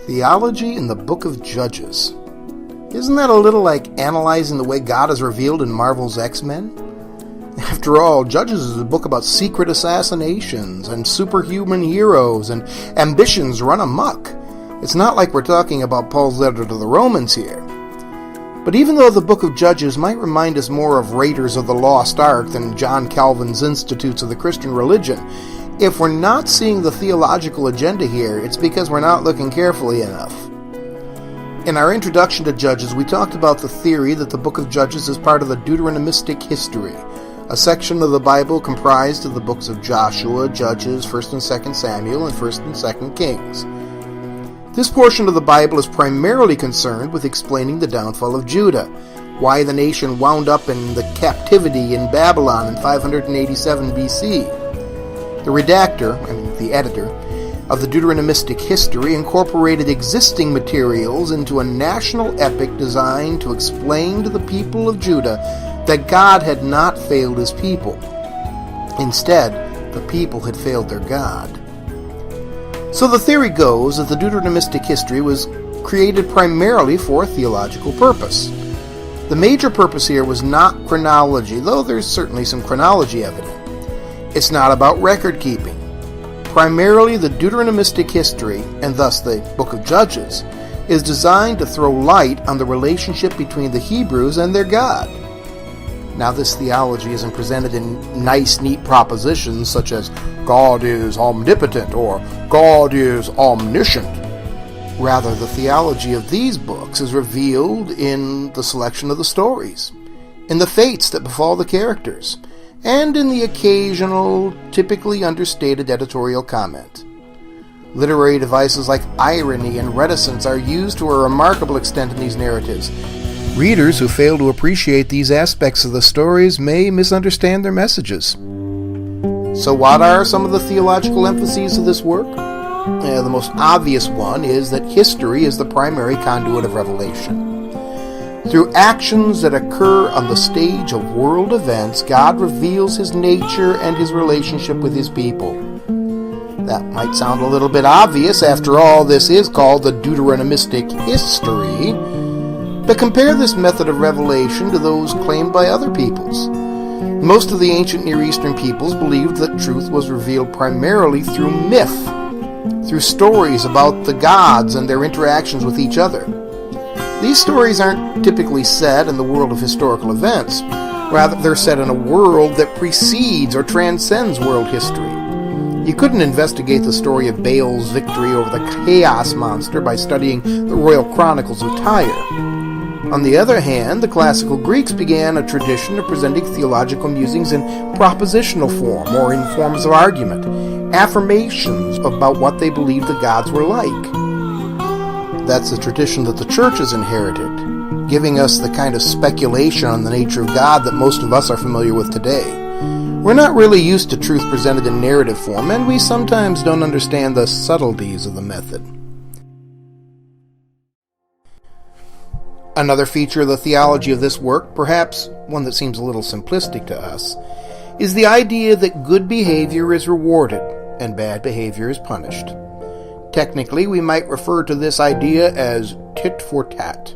Theology in the Book of Judges. Isn't that a little like analyzing the way God is revealed in Marvel's X-Men? After all, Judges is a book about secret assassinations and superhuman heroes and ambitions run amok. It's not like we're talking about Paul's letter to the Romans here. But even though the Book of Judges might remind us more of Raiders of the Lost Ark than John Calvin's Institutes of the Christian Religion, if we're not seeing the theological agenda here, it's because we're not looking carefully enough. In our introduction to Judges, we talked about the theory that the Book of Judges is part of the Deuteronomistic history, a section of the Bible comprised of the books of Joshua, Judges, 1st and 2nd Samuel, and 1st and 2nd Kings. This portion of the Bible is primarily concerned with explaining the downfall of Judah, why the nation wound up in the captivity in Babylon in 587 BC. The redactor, the editor, of the Deuteronomistic history incorporated existing materials into a national epic designed to explain to the people of Judah that God had not failed his people. Instead, the people had failed their God. So the theory goes that the Deuteronomistic history was created primarily for a theological purpose. The major purpose here was not chronology, though there's certainly some chronology evident. It's not about record keeping. Primarily, the Deuteronomistic history, and thus the Book of Judges, is designed to throw light on the relationship between the Hebrews and their God. Now, this theology isn't presented in nice, neat propositions such as God is omnipotent or God is omniscient. Rather, the theology of these books is revealed in the selection of the stories, in the fates that befall the characters, and in the occasional, typically understated editorial comment. Literary devices like irony and reticence are used to a remarkable extent in these narratives. Readers who fail to appreciate these aspects of the stories may misunderstand their messages. So what are some of the theological emphases of this work? The most obvious one is that history is the primary conduit of revelation. Through actions that occur on the stage of world events, God reveals his nature and his relationship with his people. That might sound a little bit obvious. After all, this is called the Deuteronomistic history. But compare this method of revelation to those claimed by other peoples. Most of the ancient Near Eastern peoples believed that truth was revealed primarily through myth, through stories about the gods and their interactions with each other. These stories aren't typically set in the world of historical events. Rather, they're set in a world that precedes or transcends world history. You couldn't investigate the story of Baal's victory over the chaos monster by studying the royal chronicles of Tyre. On the other hand, the classical Greeks began a tradition of presenting theological musings in propositional form or in forms of argument, affirmations about what they believed the gods were like. That's the tradition that the Church has inherited, giving us the kind of speculation on the nature of God that most of us are familiar with today. We're not really used to truth presented in narrative form, and we sometimes don't understand the subtleties of the method. Another feature of the theology of this work, perhaps one that seems a little simplistic to us, is the idea that good behavior is rewarded and bad behavior is punished. Technically, we might refer to this idea as tit for tat.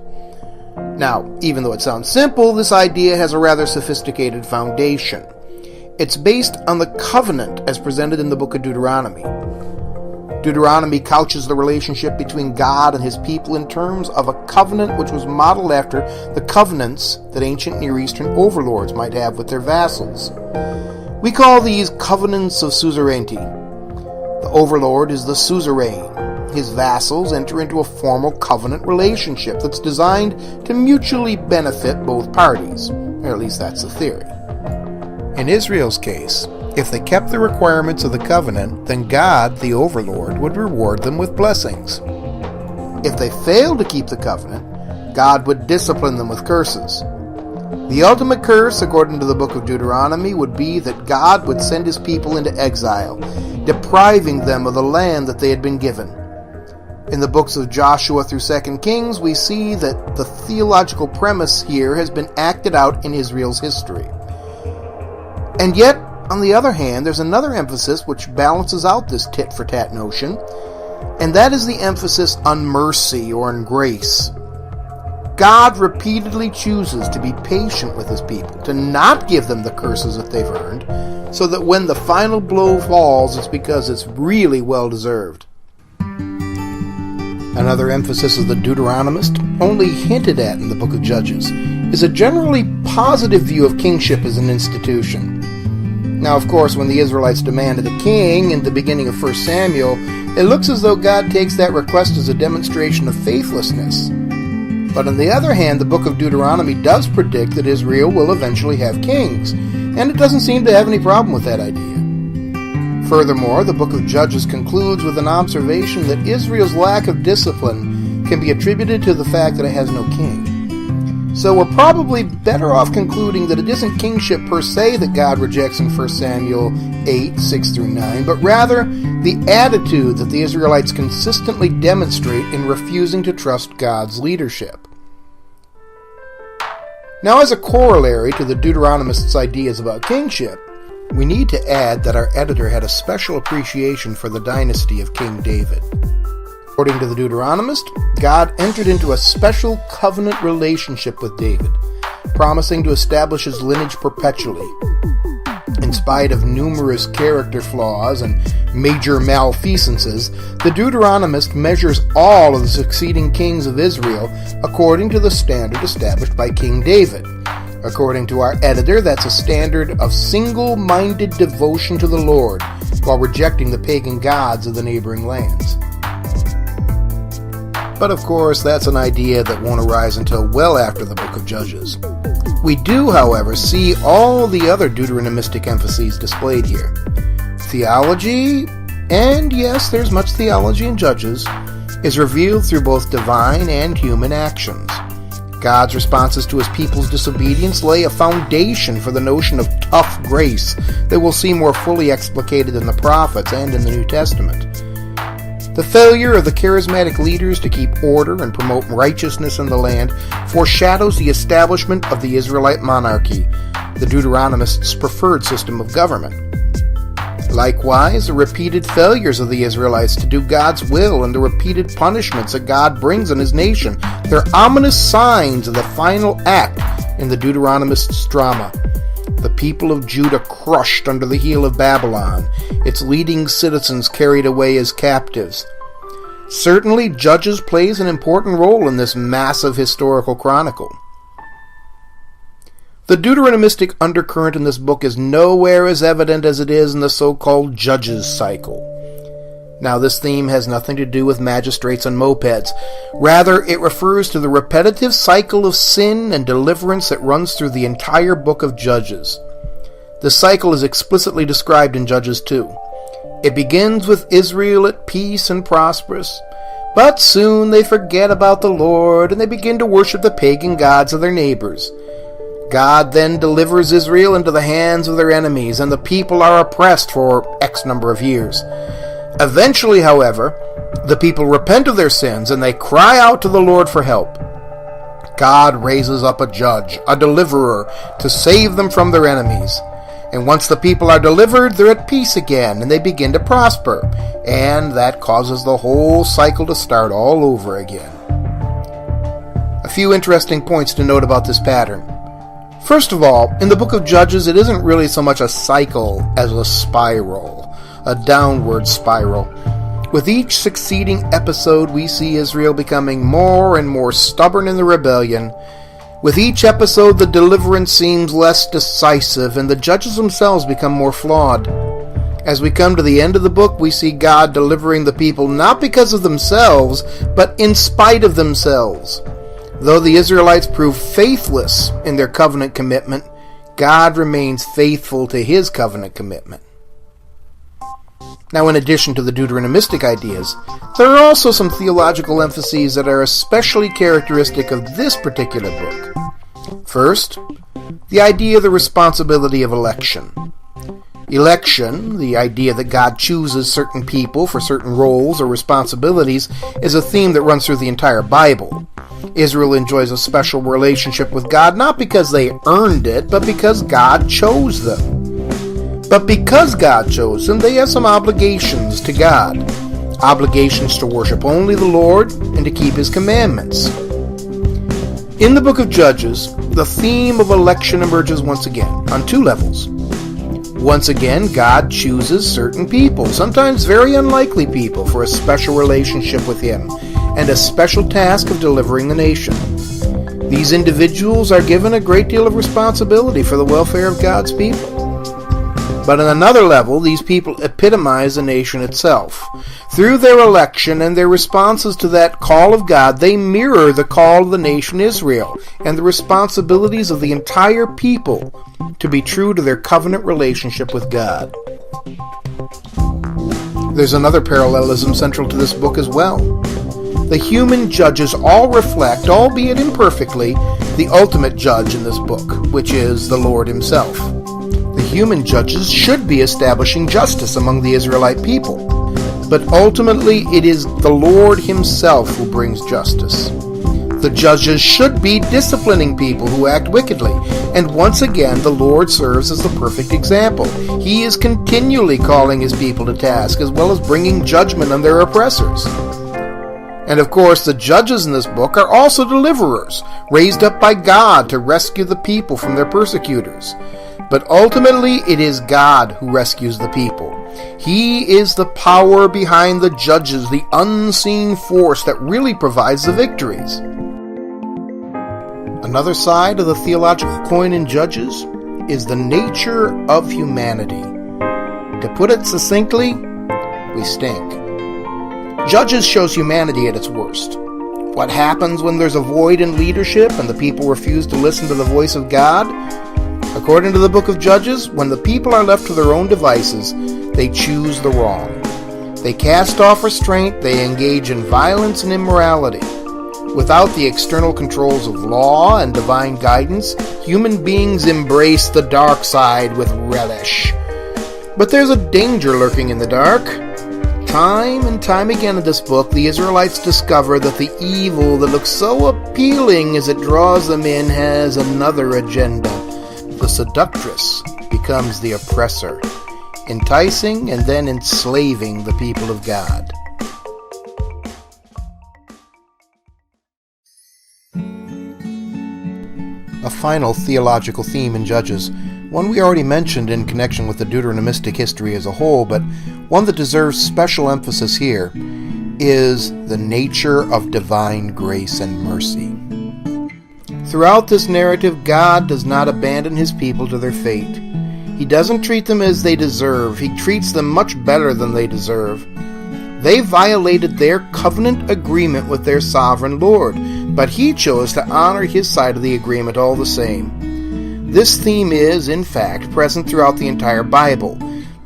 Now, even though it sounds simple, this idea has a rather sophisticated foundation. It's based on the covenant as presented in the book of Deuteronomy. Deuteronomy couches the relationship between God and his people in terms of a covenant which was modeled after the covenants that ancient Near Eastern overlords might have with their vassals. We call these covenants of suzerainty. The overlord is the suzerain. His vassals enter into a formal covenant relationship that's designed to mutually benefit both parties, or at least that's the theory. In Israel's case, if they kept the requirements of the covenant, then God, the overlord, would reward them with blessings. If they failed to keep the covenant, God would discipline them with curses. The ultimate curse, according to the book of Deuteronomy, would be that God would send his people into exile, depriving them of the land that they had been given. In the books of Joshua through 2 Kings, we see that the theological premise here has been acted out in Israel's history. And yet, on the other hand, there's another emphasis which balances out this tit-for-tat notion, and that is the emphasis on mercy or on grace. God repeatedly chooses to be patient with his people, to not give them the curses that they've earned, so that when the final blow falls, it's because it's really well-deserved. Another emphasis of the Deuteronomist, only hinted at in the book of Judges, is a generally positive view of kingship as an institution. Now, of course, when the Israelites demanded a king in the beginning of 1 Samuel, it looks as though God takes that request as a demonstration of faithlessness. But on the other hand, the book of Deuteronomy does predict that Israel will eventually have kings, and it doesn't seem to have any problem with that idea. Furthermore, the book of Judges concludes with an observation that Israel's lack of discipline can be attributed to the fact that it has no king. So we're probably better off concluding that it isn't kingship per se that God rejects in 1 Samuel 8, 6-9, but rather the attitude that the Israelites consistently demonstrate in refusing to trust God's leadership. Now, as a corollary to the Deuteronomist's ideas about kingship, we need to add that our editor had a special appreciation for the dynasty of King David. According to the Deuteronomist, God entered into a special covenant relationship with David, promising to establish his lineage perpetually. In spite of numerous character flaws and major malfeasances, the Deuteronomist measures all of the succeeding kings of Israel according to the standard established by King David. According to our editor, that's a standard of single-minded devotion to the Lord, while rejecting the pagan gods of the neighboring lands. But of course, that's an idea that won't arise until well after the book of Judges. We do, however, see all the other Deuteronomistic emphases displayed here. Theology, and yes, there's much theology in Judges, is revealed through both divine and human actions. God's responses to his people's disobedience lay a foundation for the notion of tough grace that we'll see more fully explicated in the prophets and in the New Testament. The failure of the charismatic leaders to keep order and promote righteousness in the land foreshadows the establishment of the Israelite monarchy, the Deuteronomists' preferred system of government. Likewise, the repeated failures of the Israelites to do God's will and the repeated punishments that God brings on his nation, they're ominous signs of the final act in the Deuteronomist's drama. The people of Judah crushed under the heel of Babylon, its leading citizens carried away as captives. Certainly, Judges plays an important role in this massive historical chronicle. The Deuteronomistic undercurrent in this book is nowhere as evident as it is in the so-called Judges cycle. Now, this theme has nothing to do with magistrates on mopeds. Rather, it refers to the repetitive cycle of sin and deliverance that runs through the entire book of Judges. This cycle is explicitly described in Judges 2. It begins with Israel at peace and prosperous, but soon they forget about the Lord and they begin to worship the pagan gods of their neighbors. God then delivers Israel into the hands of their enemies, and the people are oppressed for X number of years. Eventually, however, the people repent of their sins, and they cry out to the Lord for help. God raises up a judge, a deliverer, to save them from their enemies. And once the people are delivered, they're at peace again, and they begin to prosper. And that causes the whole cycle to start all over again. A few interesting points to note about this pattern. First of all, in the book of Judges, it isn't really so much a cycle as a spiral, a downward spiral. With each succeeding episode, we see Israel becoming more and more stubborn in the rebellion. With each episode, the deliverance seems less decisive, and the judges themselves become more flawed. As we come to the end of the book, we see God delivering the people not because of themselves, but in spite of themselves. Though the Israelites prove faithless in their covenant commitment, God remains faithful to his covenant commitment. Now, in addition to the Deuteronomistic ideas, there are also some theological emphases that are especially characteristic of this particular book. First, the idea of the responsibility of election. Election, the idea that God chooses certain people for certain roles or responsibilities, is a theme that runs through the entire Bible. Israel enjoys a special relationship with God not because they earned it, but because God chose them. But because God chose them, they have some obligations to God. Obligations to worship only the Lord and to keep His commandments. In the book of Judges, the theme of election emerges once again, on two levels. Once again, God chooses certain people, sometimes very unlikely people, for a special relationship with Him and a special task of delivering the nation. These individuals are given a great deal of responsibility for the welfare of God's people. But on another level, these people epitomize the nation itself. Through their election and their responses to that call of God, they mirror the call of the nation Israel and the responsibilities of the entire people to be true to their covenant relationship with God. There's another parallelism central to this book as well. The human judges all reflect, albeit imperfectly, the ultimate judge in this book, which is the Lord Himself. The human judges should be establishing justice among the Israelite people, but ultimately it is the Lord Himself who brings justice. The judges should be disciplining people who act wickedly, and once again the Lord serves as the perfect example. He is continually calling His people to task, as well as bringing judgment on their oppressors. And of course, the judges in this book are also deliverers, raised up by God to rescue the people from their persecutors. But ultimately, it is God who rescues the people. He is the power behind the judges, the unseen force that really provides the victories. Another side of the theological coin in Judges is the nature of humanity. To put it succinctly, we stink. Judges shows humanity at its worst. What happens when there's a void in leadership and the people refuse to listen to the voice of God? According to the book of Judges, when the people are left to their own devices, they choose the wrong. They cast off restraint, they engage in violence and immorality. Without the external controls of law and divine guidance, human beings embrace the dark side with relish. But there's a danger lurking in the dark. Time and time again in this book, the Israelites discover that the evil that looks so appealing as it draws them in has another agenda. The seductress becomes the oppressor, enticing and then enslaving the people of God. A final theological theme in Judges, one we already mentioned in connection with the Deuteronomistic history as a whole, but one that deserves special emphasis here, is the nature of divine grace and mercy. Throughout this narrative, God does not abandon His people to their fate. He doesn't treat them as they deserve. He treats them much better than they deserve. They violated their covenant agreement with their sovereign Lord, but He chose to honor His side of the agreement all the same. This theme is, in fact, present throughout the entire Bible,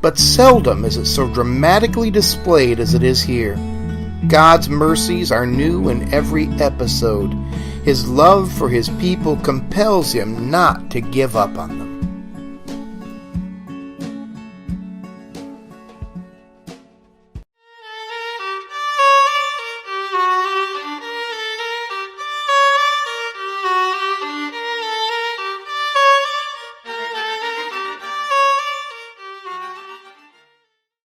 but seldom is it so dramatically displayed as it is here. God's mercies are new in every episode. His love for His people compels Him not to give up on them.